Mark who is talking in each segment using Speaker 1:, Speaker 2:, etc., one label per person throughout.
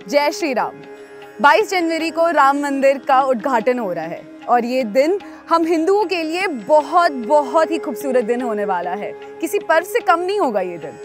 Speaker 1: जय श्री राम। 22 जनवरी को राम मंदिर का उद्घाटन हो रहा है और ये दिन हम हिंदुओं के लिए बहुत ही खूबसूरत दिन होने वाला है। किसी पर्व से कम नहीं होगा ये दिन।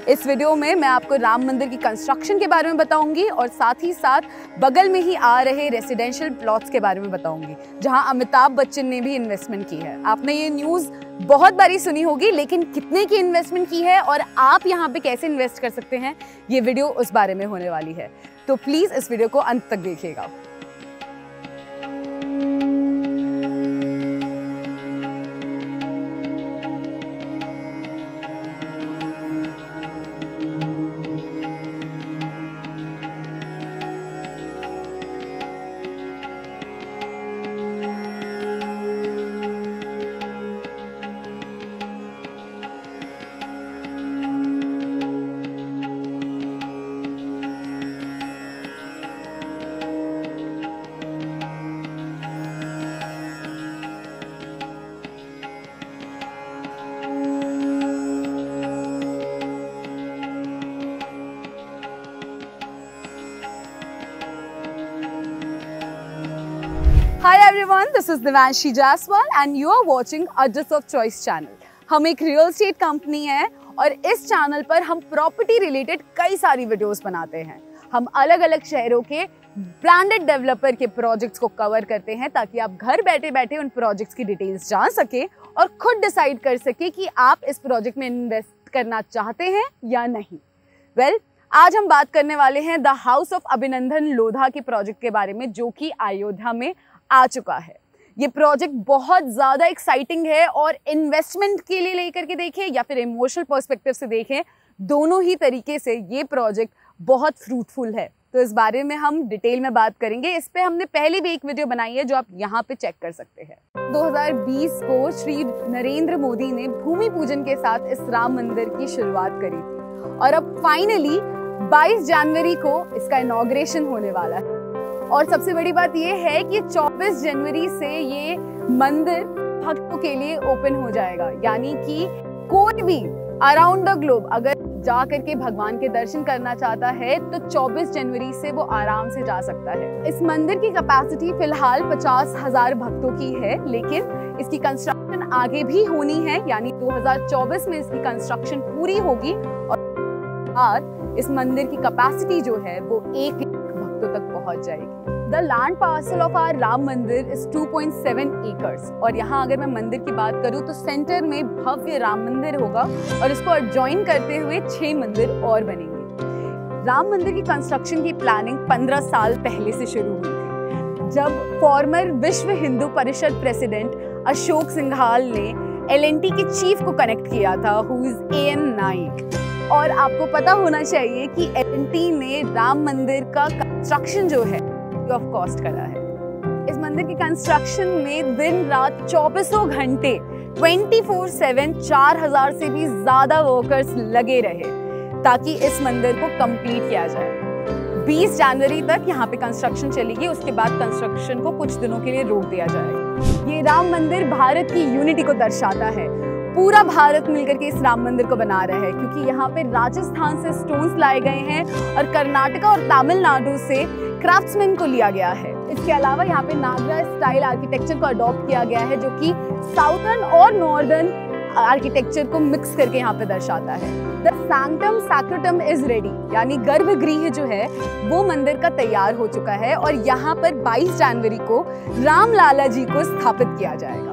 Speaker 1: इस वीडियो में मैं आपको राम मंदिर की कंस्ट्रक्शन के बारे में बताऊंगी और साथ ही साथ बगल में ही आ रहे रेसिडेंशियल प्लॉट्स के बारे में बताऊंगी, जहां अमिताभ बच्चन ने भी इन्वेस्टमेंट की है। आपने ये न्यूज़ बहुत बारी सुनी होगी, लेकिन कितने की इन्वेस्टमेंट की है और आप यहाँ पे कैसे इन्वेस्ट कर सकते हैं, ये वीडियो उस बारे में होने वाली है। तो प्लीज़ इस वीडियो को अंत तक देखिएगा। Hi everyone, this is Devanshi Jaswal and you are watching Address of Choice channel। हम एक रियल एस्टेट कंपनी है और इस चैनल पर हम प्रॉपर्टी रिलेटेड कई सारी वीडियोस बनाते हैं। हम अलग अलग शहरों के ब्रांडेड डेवलपर के प्रोजेक्ट्स को कवर करते हैं ताकि आप घर बैठे बैठे उन प्रोजेक्ट्स की डिटेल्स जान सके और खुद डिसाइड कर सके कि आप इस प्रोजेक्ट में इन्वेस्ट करना चाहते हैं या नहीं। आज हम बात करने वाले हैं द हाउस ऑफ अभिनंदन लोधा के प्रोजेक्ट के बारे में, जो कि अयोध्या में आ चुका है। ये प्रोजेक्ट बहुत ज़्यादा एक्साइटिंग है और इन्वेस्टमेंट के लिए लेकर के देखें या फिर इमोशनल पर्सपेक्टिव से देखें, दोनों ही तरीके से ये प्रोजेक्ट बहुत फ्रूटफुल है। तो इस बारे में हम डिटेल में बात करेंगे। इस पे हमने पहले भी एक वीडियो बनाई है जो आप यहाँ पे चेक कर सकते हैं। 2020 को श्री नरेंद्र मोदी ने भूमि पूजन के साथ इस राम मंदिर की शुरुआत करी थी और अब फाइनली 22 जनवरी को इसका इनॉग्रेशन होने वाला है। और सबसे बड़ी बात यह है कि 24 जनवरी से ये मंदिर भक्तों के लिए ओपन हो जाएगा, यानी कि कोई भी अराउंड द ग्लोब अगर जा करके भगवान के दर्शन करना चाहता है तो 24 जनवरी से वो आराम से जा सकता है। इस मंदिर की कैपेसिटी फिलहाल 50,000 भक्तों की है, लेकिन इसकी कंस्ट्रक्शन आगे भी होनी है, यानी 2024 में इसकी कंस्ट्रक्शन पूरी होगी और इस मंदिर की कैपेसिटी जो है वो 1 लाख भक्तों तक पहुंच जाएगी। The land parcel of our Ram Mandir is 2.7 acres और यहाँ अगर मैं मंदिर की बात करूँ तो सेंटर में भव्य राम मंदिर होगा और इसको एडजॉइन करते हुए 6 मंदिर और बनेंगे। राम मंदिर की कंस्ट्रक्शन की प्लानिंग 15 साल पहले से शुरू हुई थी, जब फॉर्मर विश्व हिंदू परिषद प्रेसिडेंट अशोक सिंघाल ने L&T के चीफ को कनेक्ट किया था, हु इज A.N. नाइक। और आपको पता होना चाहिए कि L&T ने राम मंदिर का कंस्ट्रक्शन जो है ऑफ कॉस्ट करा है। इस मंदिर की कंस्ट्रक्शन में दिन रात 24 घंटे 24/7 4000 से भी ज्यादा वर्कर्स लगे रहे ताकि इस मंदिर को कंप्लीट किया जाए। 20 जनवरी तक यहाँ पे कंस्ट्रक्शन चलेगी, उसके बाद कंस्ट्रक्शन को कुछ दिनों के लिए रोक दिया जाएगा। ये राम मंदिर भारत की यूनिटी को दर्शाता है। पूरा भारत मिलकर के इस राम मंदिर को बना रहा है, क्योंकि यहाँ पे राजस्थान से स्टोन्स लाए गए हैं और कर्नाटका और तमिलनाडु से क्राफ्ट्समैन को लिया गया है। इसके अलावा यहाँ पे नागरा स्टाइल आर्किटेक्चर को अडॉप्ट किया गया है, जो कि साउथर्न और नॉर्दर्न आर्किटेक्चर को मिक्स करके यहाँ पे दर्शाता है। द सैंक्टम सैक्रेटम इज रेडी, यानी गर्भगृह जो है वो मंदिर का तैयार हो चुका है और यहाँ पर 22 जनवरी को राम लाला जी को स्थापित किया जाएगा।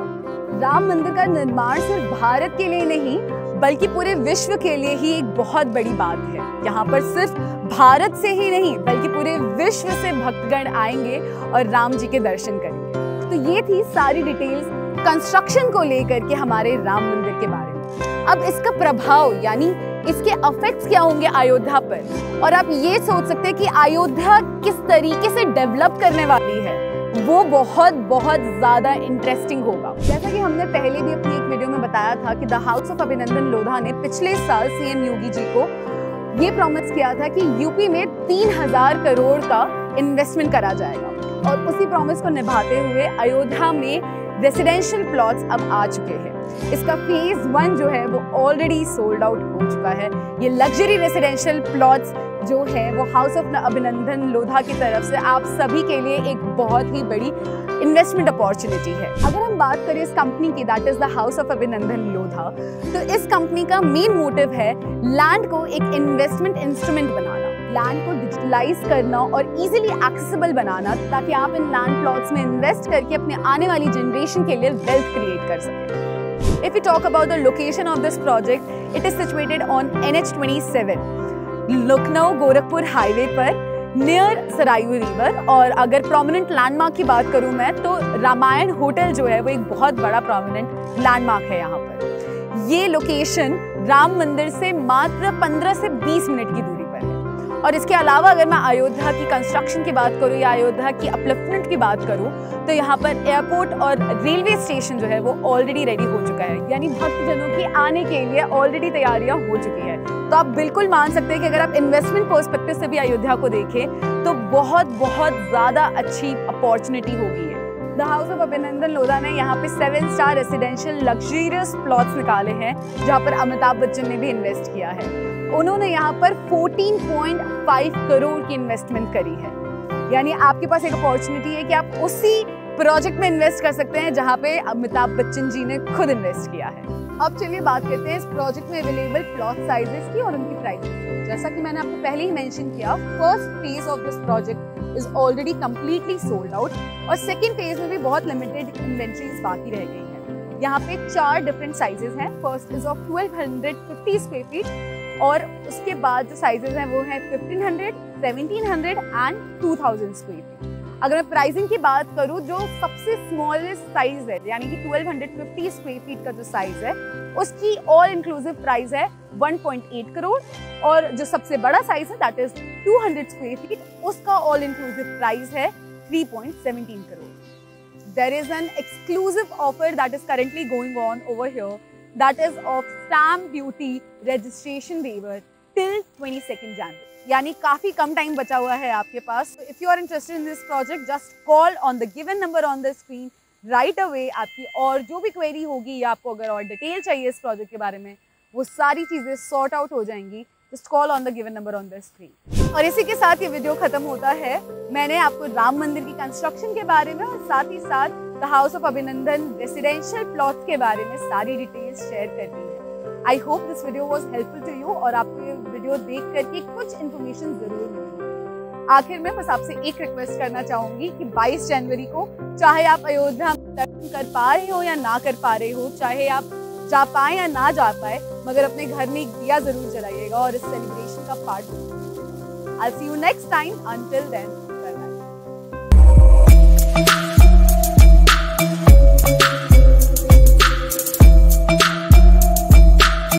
Speaker 1: राम मंदिर का निर्माण सिर्फ भारत के लिए नहीं बल्कि पूरे विश्व के लिए ही एक बहुत बड़ी बात है। यहाँ पर सिर्फ भारत से ही नहीं बल्कि पूरे विश्व से भक्तगण आएंगे और राम जी के दर्शन करेंगे। तो ये थी सारी डिटेल्स कंस्ट्रक्शन को लेकर के हमारे राम मंदिर के बारे में। अब इसका प्रभाव यानी इसके इफेक्ट्स क्या होंगे अयोध्या पर, और आप ये सोच सकते हैं कि अयोध्या किस तरीके से डेवलप करने वाली है, वो बहुत ज़्यादा इंटरेस्टिंग होगा। जैसा कि हमने पहले भी अपनी एक वीडियो में बताया था कि द हाउस ऑफ अभिनंदन लोधा ने पिछले साल CM योगी जी को ये प्रॉमिस किया था कि यूपी में 3000 करोड़ का इन्वेस्टमेंट करा जाएगा और उसी प्रॉमिस को निभाते हुए अयोध्या में रेसिडेंशियल प्लॉट्स अब आ चुके हैं। इसका फेज 1 जो है वो ऑलरेडी सोल्ड आउट हो चुका है। ये लग्जरी रेसिडेंशियल प्लॉट्स जो है वो हाउस ऑफ अभिनंदन लोधा की तरफ से आप सभी के लिए एक बहुत ही बड़ी इन्वेस्टमेंट अपॉर्चुनिटी है। अगर हम बात करें इस कंपनी की, that is the house of अभिनंदन लोधा, तो इस कंपनी का मेन मोटिव है लैंड को एक इन्वेस्टमेंट इंस्ट्रूमेंट बनाना, लैंड को डिजिटलाइज करना और इजीली एक्सेसिबल बनाना, ताकि आप इन लैंड प्लॉट्स में इन्वेस्ट करके अपने आने वाली जनरेशन के लिए वेल्थ क्रिएट कर सकें। If we talk about the location of this project, it is situated on NH27, Lucknow Gorakhpur highway पर नियर सरायू रिवर। और अगर प्रोमिनेंट लैंडमार्क की बात करूं मैं, तो रामायण होटल जो है वो एक बहुत बड़ा प्रोमिनेंट लैंडमार्क है यहाँ पर। ये लोकेशन राम मंदिर से मात्र 15 से 20 मिनट की दूरी पर है। और इसके अलावा अगर मैं अयोध्या की कंस्ट्रक्शन की बात करूं या अयोध्या की अपलिफ्टमेंट की बात करूं, तो यहाँ पर एयरपोर्ट और रेलवे स्टेशन जो है वो ऑलरेडी रेडी हो चुका है, यानी भक्तजनों की आने के लिए ऑलरेडी तैयारियां हो चुकी है। तो आप बिल्कुल मान सकते हैं कि अगर आप इन्वेस्टमेंट पर्सपेक्टिव से भी अयोध्या को देखें तो बहुत ज़्यादा अच्छी अपॉर्चुनिटी होगी है। द हाउस ऑफ अभिनंदन लोधा ने यहाँ पे 7 स्टार रेसिडेंशियल लग्जरियस प्लॉट्स निकाले हैं, जहाँ पर अमिताभ बच्चन ने भी इन्वेस्ट किया है। उन्होंने यहाँ पर 14.5 करोड़ की इन्वेस्टमेंट करी है, यानी आपके पास एक अपॉर्चुनिटी है कि आप उसी प्रोजेक्ट में इन्वेस्ट कर सकते हैं जहाँ पे अमिताभ बच्चन जी ने खुद इन्वेस्ट किया है। अब चलिए बात करते हैं इस प्रोजेक्ट में अवेलेबल प्लॉट साइजेस की और उनकी प्राइसेस। जैसा कि मैंने आपको पहले ही मेंशन किया, first phase of this project is already completely sold out और सेकंड फेज में भी बहुत लिमिटेड इन्वेंटरीज बाकी रह गई हैं। यहाँ पे 4 डिफरेंट साइजेस हैं। First is of 1250 square feet और उसके बाद जो साइजेस हैं वो हैं 1500, 1700 एंड 2000 स्क्वायर फीट। अगर मैं प्राइसिंग की बात करूं, जो सबसे स्मॉलेस्ट साइज है यानी कि 1250 स्क्वायर फीट का जो साइज है उसकी ऑल इंक्लूसिव प्राइस है 1.8 करोड़ और जो सबसे बड़ा साइज है दैट इज 200 स्क्वायर फीट, उसका ऑल इंक्लूसिव प्राइस है 3.17 crore. There is an exclusive offer that is currently going on over here, that is of stamp duty registration waiver till 22 January, यानी काफी कम टाइम बचा हुआ है आपके पास। If you are interested in this project, just call on the given number on the screen right away. आपकी और जो भी क्वेरी होगी या आपको अगर और डिटेल चाहिए इस प्रोजेक्ट के बारे में, वो सारी चीजें सॉर्ट आउट हो जाएंगी। Just call on the given number on the screen. और इसी के साथ ये वीडियो खत्म होता है। मैंने आपको राम मंदिर की कंस्ट्रक्शन के बारे में और साथ ही साथ the house of Abhinandan residential plots के बारे में सारी डिटेल्स शेयर कर दी है। I hope this video was helpful to you और आपको ये वीडियो देख करके कुछ इन्फॉर्मेशन जरूर मिली। आखिर में बस आपसे एक रिक्वेस्ट करना चाहूंगी कि 22 जनवरी को, चाहे आप अयोध्या में दर्शन कर पा रहे हो या ना कर पा रहे हो, चाहे आप जा पाए या ना जा पाए, मगर अपने घर में एक दिया जरूर जलाइएगा और इस सेलिब्रेशन का पार्ट बनिए। I'll see you next time. Until then,